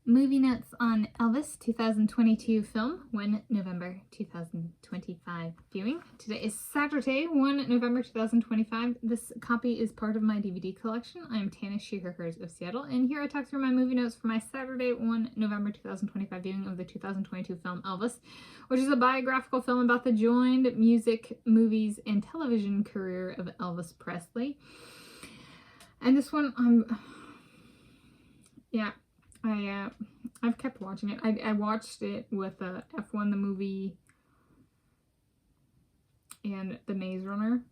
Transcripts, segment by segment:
Movie notes on Elvis 2022 film, 1 November 2025 viewing. Today is Saturday, 1 November 2025. This copy is part of my DVD collection. I am Tanis Coralee of Seattle, and here I talk through my movie notes for my Saturday, 1 November 2025 viewing of the 2022 film Elvis, which is a biographical film about the joined music, movies, and television career of Elvis Presley. And this one, I've kept watching it. I watched it with F1 the movie and The Maze Runner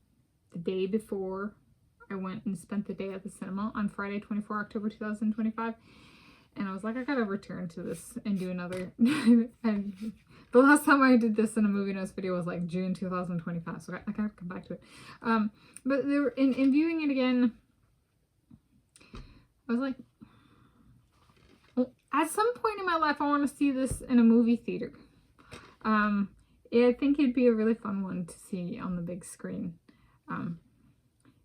the day before I went and spent the day at the cinema on Friday, 24 October 2025. And I was like, I gotta return to this and do another. And the last time I did this in a movie notes video was like June 2025, so I gotta come back to it. But they were, in viewing it again, I was like, at some point in my life, I want to see this in a movie theater. I think it'd be a really fun one to see on the big screen.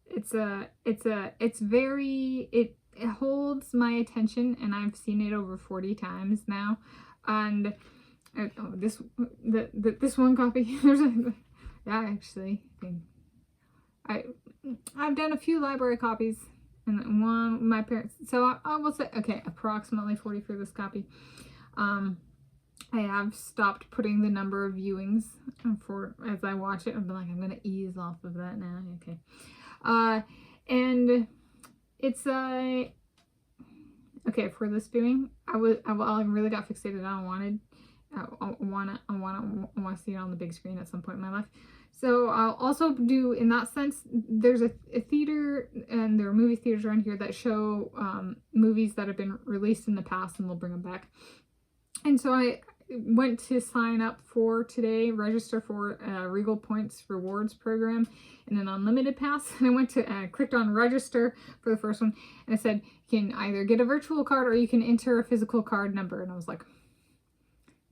It holds my attention, and I've seen it over 40 times now. And this one copy, I've done a few library copies. And one, my parents, so I will say, okay, approximately 40 for this copy. I have stopped putting the number of viewings for as I watch it. I've been like, I'm going to ease off of that now. Okay. And it's okay, for this viewing, I really got fixated on I want to see it on the big screen at some point in my life. So I'll also do, in that sense, there's a theater, and there are movie theaters around here that show movies that have been released in the past, and they'll bring them back. And so I went to sign up for today, register for Regal Points Rewards program and an unlimited pass. And I went to clicked on register for the first one, and it said you can either get a virtual card or you can enter a physical card number. And I was like,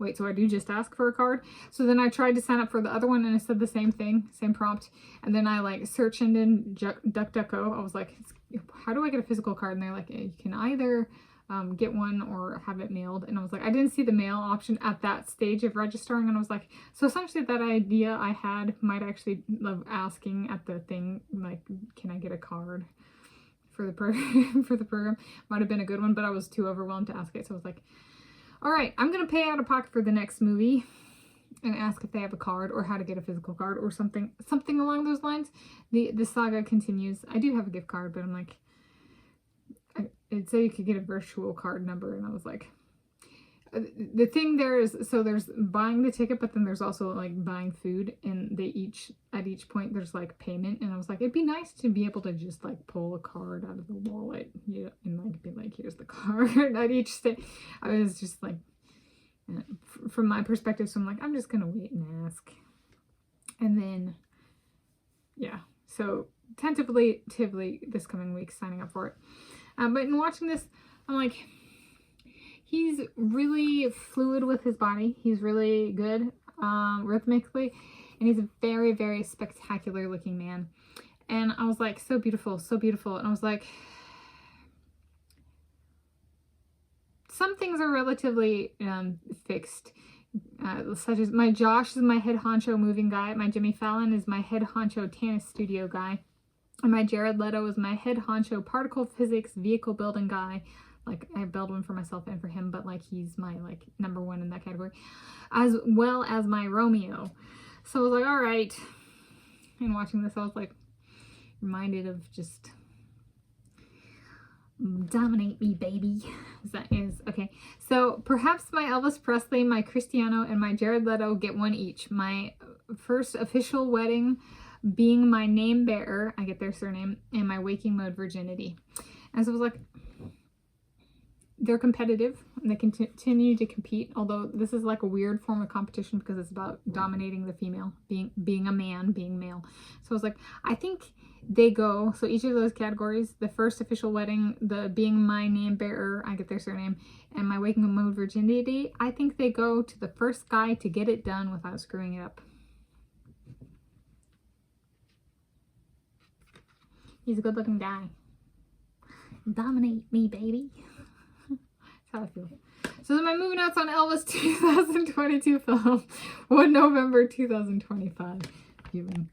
wait, so I do just ask for a card? So then I tried to sign up for the other one, and it said the same thing, same prompt. And then I like search engine DuckDuckGo. I was like, how do I get a physical card? And they're like, you can either get one or have it mailed. And I was like, I didn't see the mail option at that stage of registering. And I was like, so essentially that idea I had might actually love asking at the thing, like, can I get a card for the program? Might have been a good one, but I was too overwhelmed to ask it. So I was like, all right, I'm going to pay out of pocket for the next movie and ask if they have a card or how to get a physical card or something along those lines. The saga continues. I do have a gift card, but I'm like, I'd say you could get a virtual card number. And I was like, the thing there is, so there's buying the ticket, but then there's also like buying food, and at each point there's like payment. And I was like, it'd be nice to be able to just like pull a card out of the wallet, and like be like, here's the card at each stage. I was just like, from my perspective, so I'm like, I'm just gonna wait and ask. And then so tentatively this coming week signing up for it. But in watching this, I'm like, he's really fluid with his body. He's really good rhythmically. And he's a very, very spectacular looking man. And I was like, so beautiful, so beautiful. And I was like, some things are relatively fixed. Such as my Josh is my head honcho moving guy. My Jimmy Fallon is my head honcho Tanis studio guy. And my Jared Leto is my head honcho particle physics vehicle building guy. Like, I build one for myself and for him, but like he's my like number one in that category, as well as my Romeo. So I was like, all right. And watching this, I was like reminded of just dominate me, baby. That is okay. So perhaps my Elvis Presley, my Cristiano, and my Jared Leto get one each. My first official wedding being my name bearer, I get their surname, and my waking mode virginity. And so I was like, they're competitive, and they continue to compete, although this is like a weird form of competition because it's about dominating the female, being a man, being male. So I was like, I think they go, so each of those categories, the first official wedding, the being my name bearer, I get their surname, and my waking mode virginity, I think they go to the first guy to get it done without screwing it up. He's a good looking guy. Dominate me, baby. That's how I feel. So then my movie notes on Elvis 2022 film. 1 November 2025 viewing.